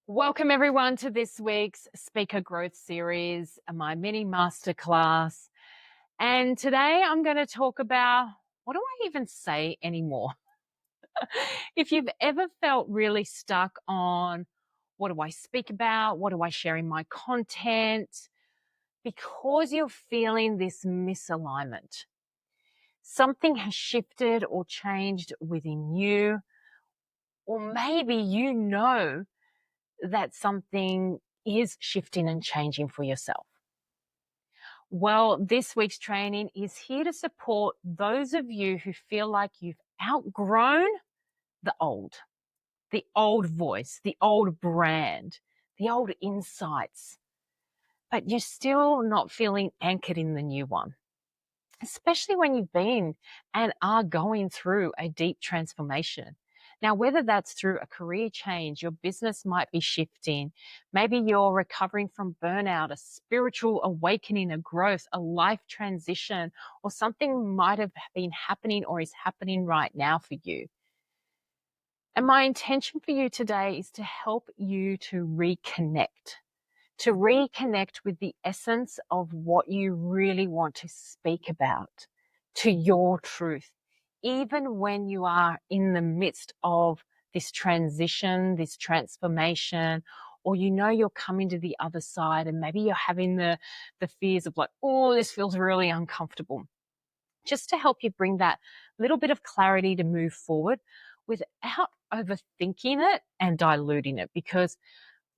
Welcome everyone to this week's Speaker Growth Series, my mini masterclass. And today I'm going to talk about what do I even say anymore? If you've ever felt really stuck on what do I speak about? What do I share in my content? Because you're feeling this misalignment. Something has shifted or changed within you, or maybe you know that something is shifting and changing for yourself. Well, this week's training is here to support those of you who feel like you've outgrown the old voice, the old brand, the old insights, but you're still not feeling anchored in the new one, especially when you've been and are going through a deep transformation. Now, whether that's through a career change, your business might be shifting, maybe you're recovering from burnout, a spiritual awakening, a growth, a life transition, or something might have been happening or is happening right now for you. And my intention for you today is to help you to reconnect with the essence of what you really want to speak about, to your truth, even when you are in the midst of this transition, this transformation, or you know you're coming to the other side and maybe you're having the fears of like, oh, this feels really uncomfortable. Just to help you bring that little bit of clarity to move forward without overthinking it and diluting it, because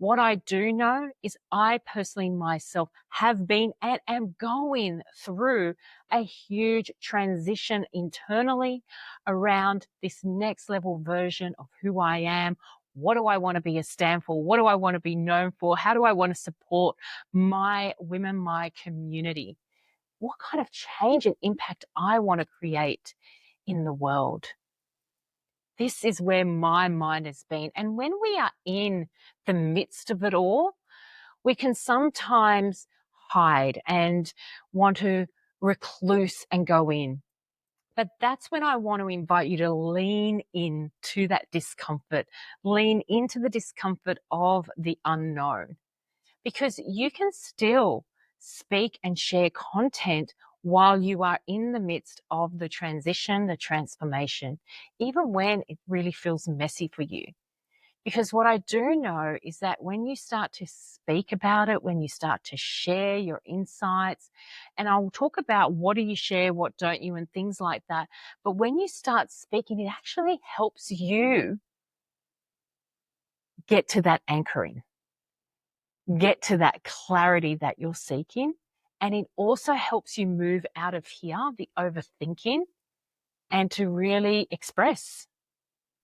what I do know is I personally myself have been and am going through a huge transition internally around this next level version of who I am. What do I want to be a stand for? What do I want to be known for? How do I want to support my women, my community? What kind of change and impact I want to create in the world? This is where my mind has been. And when we are in the midst of it all, we can sometimes hide and want to recluse and go in. But that's when I want to invite you to lean into that discomfort, lean into the discomfort of the unknown, because you can still speak and share content while you are in the midst of the transition, the transformation, even when it really feels messy for you. Because what I do know is that when you start to speak about it, when you start to share your insights, and I'll talk about what do you share, what don't you, and things like that. But when you start speaking, it actually helps you get to that anchoring, get to that clarity that you're seeking. And it also helps you move out of here, the overthinking, and to really express,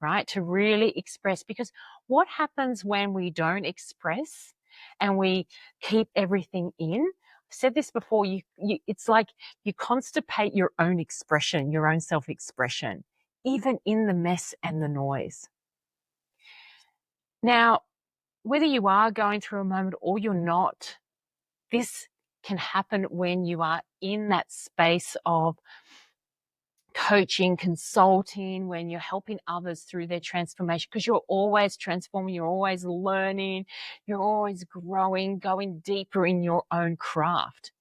right? To really express. Because what happens when we don't express and we keep everything in? I've said this before, it's like you constipate your own expression, your own self-expression, even in the mess and the noise. Now, whether you are going through a moment or you're not, this can happen when you are in that space of coaching, consulting, when you're helping others through their transformation, because you're always transforming, you're always learning, you're always growing, going deeper in your own craft.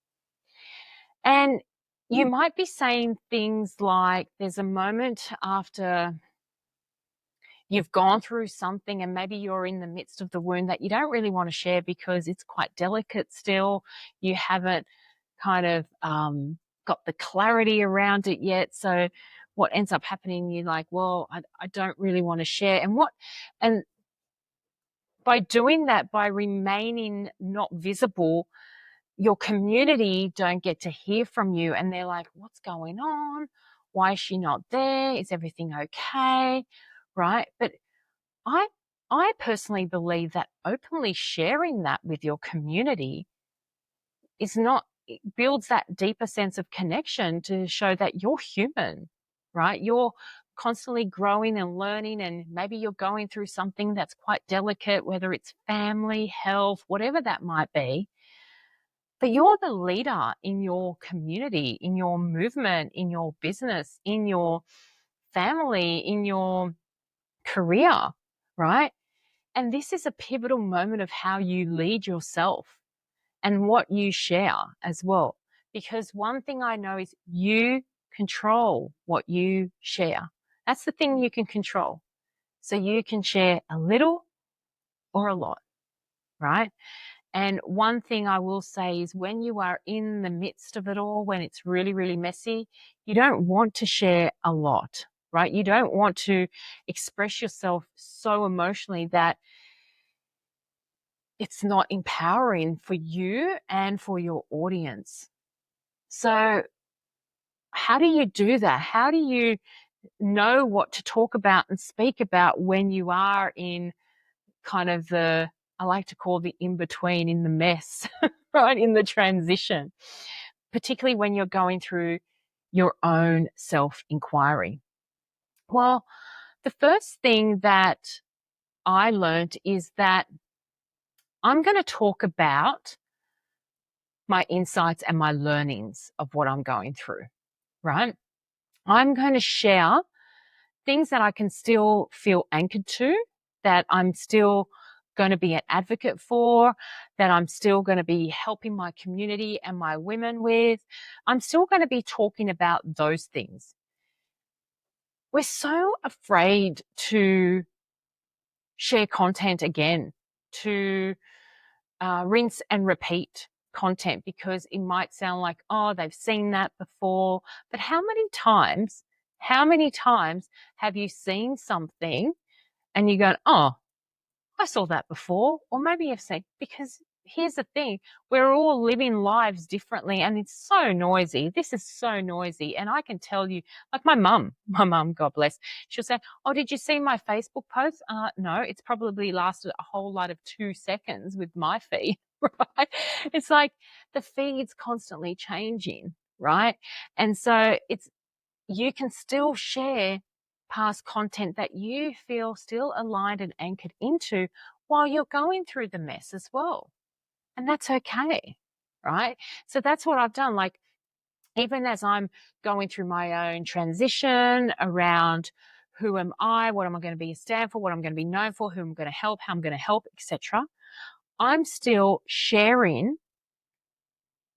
And you might be saying things like, there's a moment after you've gone through something and maybe you're in the midst of the wound that you don't really want to share because it's quite delicate still. You haven't kind of got the clarity around it yet. So what ends up happening, you're like, well, I don't really want to share. And by doing that, by remaining not visible, your community don't get to hear from you. And they're like, what's going on? Why is she not there? Is everything okay? Right. But I I personally believe that openly sharing that with your community is not it builds that deeper sense of connection to show that you're human, right? You're constantly growing and learning, and maybe you're going through something that's quite delicate, whether it's family, health, whatever that might be. But you're the leader in your community, in your movement, in your business, in your family, in your career, right? And this is a pivotal moment of how you lead yourself and what you share as well. Because one thing I know is you control what you share. That's the thing you can control. So you can share a little or a lot, right? And one thing I will say is when you are in the midst of it all, when it's really, really messy, you don't want to share a lot, right? You don't want to express yourself so emotionally that it's not empowering for you and for your audience. So how do you do that? How do you know what to talk about and speak about when you are in kind of I like to call the in-between, in the mess, right? In the transition, particularly when you're going through your own self-inquiry. Well, the first thing that I learned is that I'm going to talk about my insights and my learnings of what I'm going through, right? I'm going to share things that I can still feel anchored to, that I'm still going to be an advocate for, that I'm still going to be helping my community and my women with. I'm still going to be talking about those things. We're so afraid to share content again, to rinse and repeat content because it might sound like, oh, they've seen that before. But how many times have you seen something and you go, oh, I saw that before? Or maybe you've seen, because here's the thing, we're all living lives differently and it's so noisy. This is so noisy. And I can tell you, like my mum, God bless, she'll say, oh, did you see my Facebook post? No, it's probably lasted a whole lot of 2 seconds with my feed, right? It's like the feed's constantly changing, right? And so you can still share past content that you feel still aligned and anchored into while you're going through the mess as well. And that's okay, right? So that's what I've done. Like, even as I'm going through my own transition around who am I, what am I going to be stand for, what I'm going to be known for, who I'm going to help, how I'm going to help, etc. I'm still sharing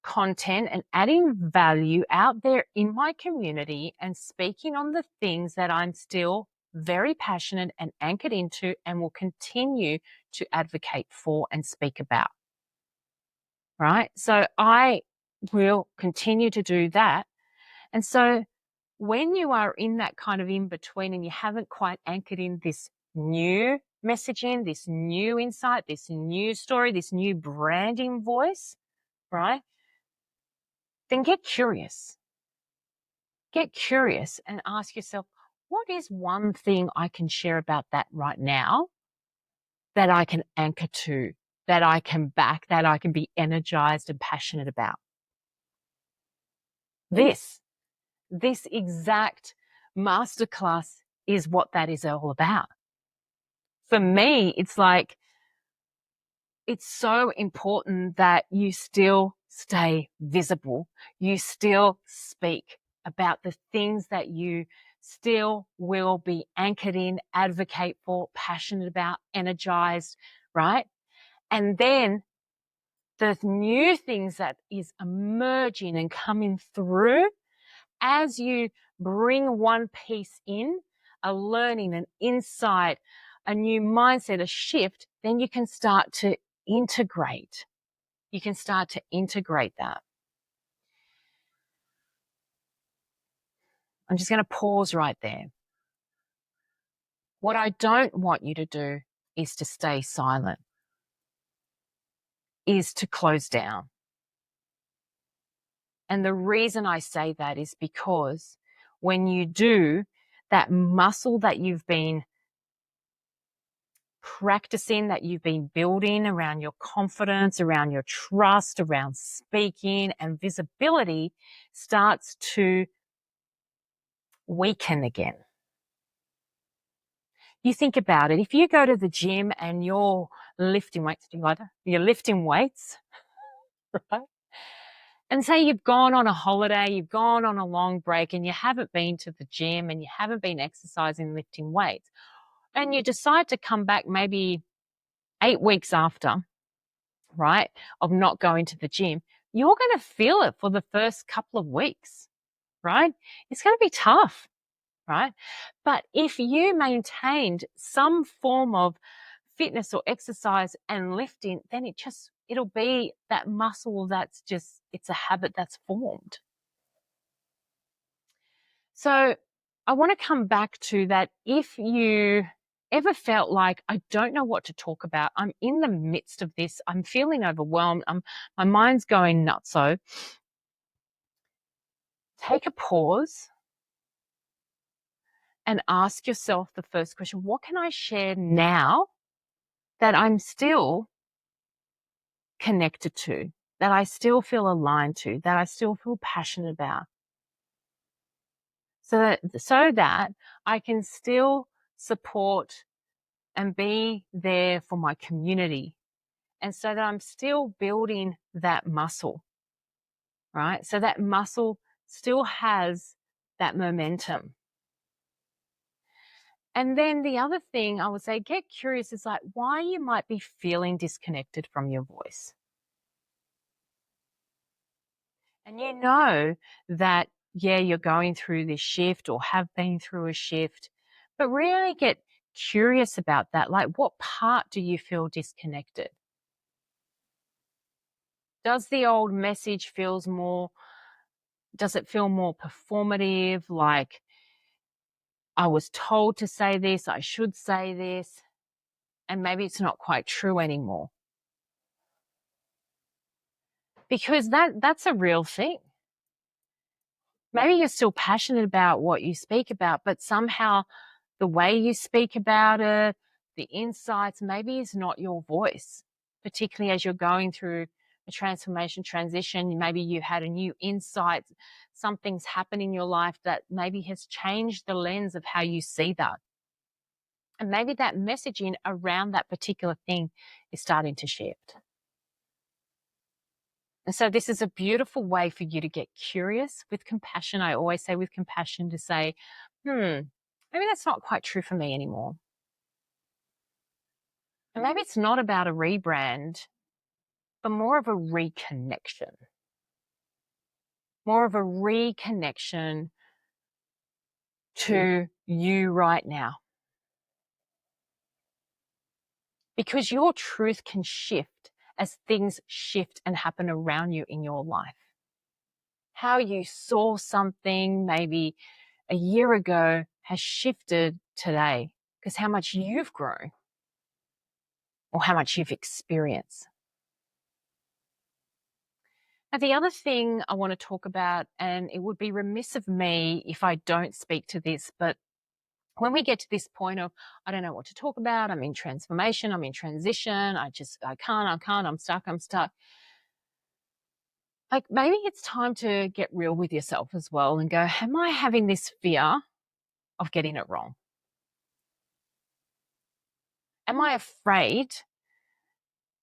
content and adding value out there in my community and speaking on the things that I'm still very passionate and anchored into and will continue to advocate for and speak about. Right? So I will continue to do that. And so when you are in that kind of in between and you haven't quite anchored in this new messaging, this new insight, this new story, this new branding voice, right? Then get curious. Get curious and ask yourself, what is one thing I can share about that right now that I can anchor to, that I can back, that I can be energized and passionate about? This exact masterclass is what that is all about. For me, it's like, it's so important that you still stay visible. You still speak about the things that you still will be anchored in, advocate for, passionate about, energized, right? And then the new things that is emerging and coming through as you bring one piece in, a learning, an insight, a new mindset, a shift, then you can start to integrate. You can start to integrate that. I'm just going to pause right there. What I don't want you to do is to stay silent, is to close down. And the reason I say that is because when you do, that muscle that you've been practicing, that you've been building around your confidence, around your trust, around speaking and visibility starts to weaken again. You think about it. If you go to the gym and you're lifting weights, do you like that? You're lifting weights, right? And say you've gone on a holiday, you've gone on a long break and you haven't been to the gym and you haven't been exercising, lifting weights. And you decide to come back maybe 8 weeks after, right, of not going to the gym, you're going to feel it for the first couple of weeks, right? It's going to be tough, right? But if you maintained some form of fitness or exercise and lifting, then it'll be that muscle that's just, it's a habit that's formed. So I want to come back to that. If you ever felt like, I don't know what to talk about, I'm in the midst of this, I'm feeling overwhelmed, my mind's going nuts. So take a pause and ask yourself the first question: what can I share now that I'm still connected to, that I still feel aligned to, that I still feel passionate about? So that I can still support and be there for my community, and so that I'm still building that muscle, right? So that muscle still has that momentum. And then the other thing I would say, get curious, is like why you might be feeling disconnected from your voice. And you know that, yeah, you're going through this shift or have been through a shift, but really get curious about that. Like, what part do you feel disconnected? Does the old message does it feel more performative? Like, I was told to say this, I should say this, and maybe it's not quite true anymore. Because that's a real thing. Maybe you're still passionate about what you speak about, but somehow the way you speak about it, the insights, maybe is not your voice, particularly as you're going through a transformation, transition. Maybe you had a new insight, something's happened in your life that maybe has changed the lens of how you see that. And maybe that messaging around that particular thing is starting to shift. And so this is a beautiful way for you to get curious with compassion. I always say with compassion to say, maybe that's not quite true for me anymore. And maybe it's not about a rebrand, but more of a reconnection. More of a reconnection to you right now. Because your truth can shift as things shift and happen around you in your life. How you saw something maybe a year ago has shifted today, because how much you've grown or how much you've experienced. Now, the other thing I want to talk about, and it would be remiss of me if I don't speak to this, but when we get to this point of, I don't know what to talk about, I'm in transformation, I'm in transition, I can't, I'm stuck. Like, maybe it's time to get real with yourself as well and go, am I having this fear of getting it wrong? Am I afraid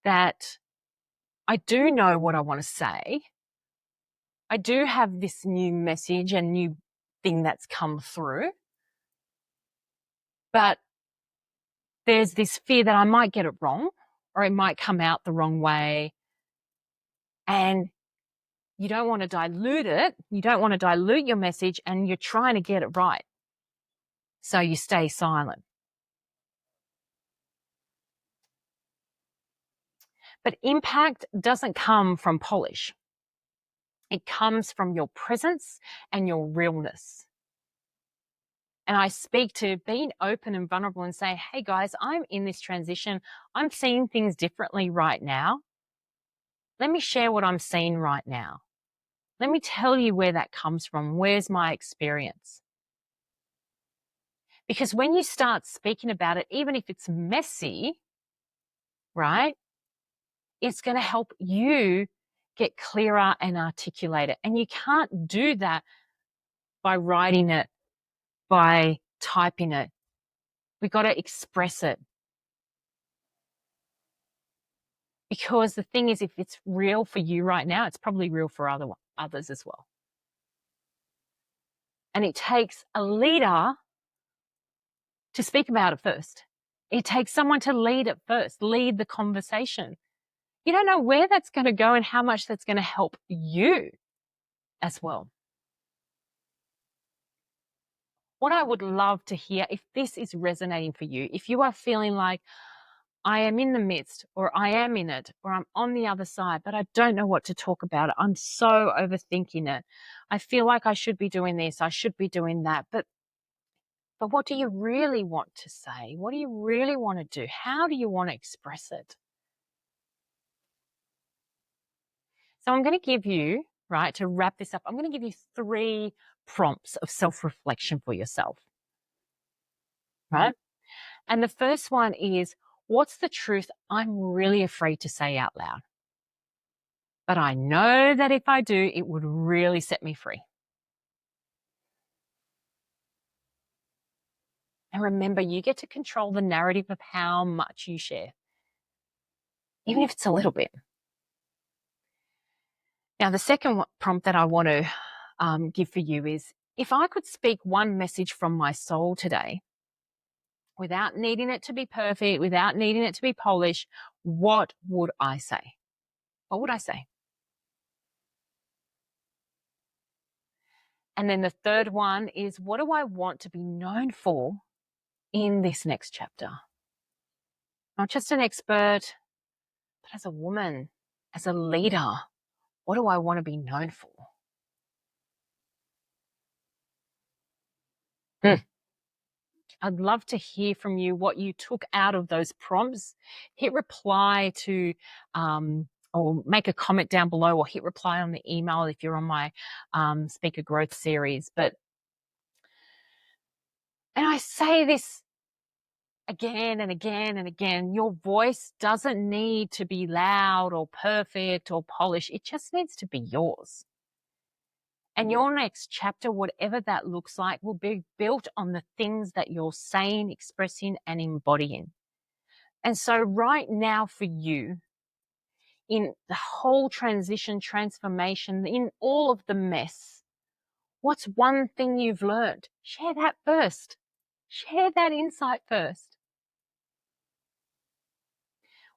that I do know what I want to say? I do have this new message and new thing that's come through, but there's this fear that I might get it wrong or it might come out the wrong way. And you don't want to dilute it. You don't want to dilute your message, and you're trying to get it right. So you stay silent. But impact doesn't come from polish. It comes from your presence and your realness. And I speak to being open and vulnerable and say, hey guys, I'm in this transition. I'm seeing things differently right now. Let me share what I'm seeing right now. Let me tell you where that comes from. Where's my experience? Because when you start speaking about it, even if it's messy, right, it's going to help you get clearer and articulate it. And you can't do that by writing it, by typing it. We got to express it. Because the thing is, if it's real for you right now, it's probably real for others as well. And it takes a leader to speak about it first. It takes someone to lead it first, lead the conversation. You don't know where that's going to go and how much that's going to help you as well. What I would love to hear, if this is resonating for you, if you are feeling like I am in the midst, or I am in it, or I'm on the other side, but I don't know what to talk about it. I'm so overthinking it. I feel like I should be doing this, I should be doing that. But what do you really want to say? What do you really want to do? How do you want to express it? So I'm going to give you, right, to wrap this up, I'm going to give you 3 prompts of self-reflection for yourself, right? And the first one is, what's the truth I'm really afraid to say out loud? But I know that if I do, it would really set me free. And remember, you get to control the narrative of how much you share, even if it's a little bit. Now, the second prompt that I want to give for you is, if I could speak one message from my soul today, without needing it to be perfect, without needing it to be polished, what would I say? What would I say? And then the third one is, what do I want to be known for in this next chapter? Not just an expert, but as a woman, as a leader, what do I want to be known for? I'd love to hear from you what you took out of those prompts. Hit reply to, or make a comment down below, or hit reply on the email if you're on my speaker growth series. And I say this again and again and again, your voice doesn't need to be loud or perfect or polished. It just needs to be yours. And your next chapter, whatever that looks like, will be built on the things that you're saying, expressing, and embodying. And so right now for you, in the whole transition, transformation, in all of the mess, what's one thing you've learned? Share that first. Share that insight first.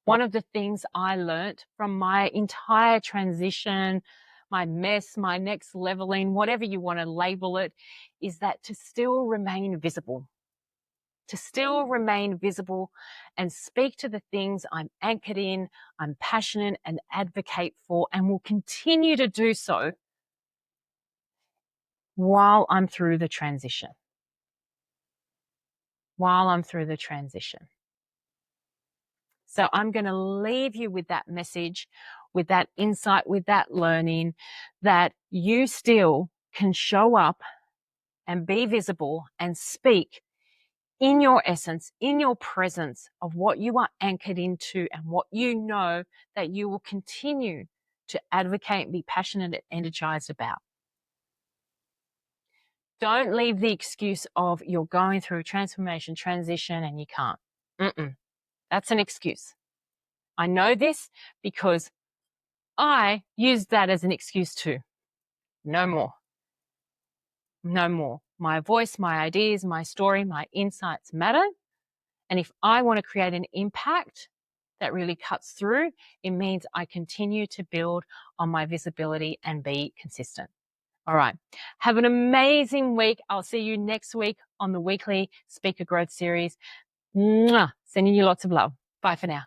One of the things I learned from my entire transition, my mess, my next leveling, whatever you want to label it, is that to still remain visible. To still remain visible and speak to the things I'm anchored in, I'm passionate and advocate for, and will continue to do so while I'm through the transition. While I'm through the transition. So I'm going to leave you with that message, with that insight, with that learning, that you still can show up and be visible and speak in your essence, in your presence of what you are anchored into and what you know that you will continue to advocate and be passionate and energized about. Don't leave the excuse of you're going through a transformation, transition, and you can't. That's an excuse. I know this because I used that as an excuse too. No more. No more. My voice, my ideas, my story, my insights matter. And if I want to create an impact that really cuts through, it means I continue to build on my visibility and be consistent. All right. Have an amazing week. I'll see you next week on the weekly Speaker Growth Series. Mwah! Sending you lots of love. Bye for now.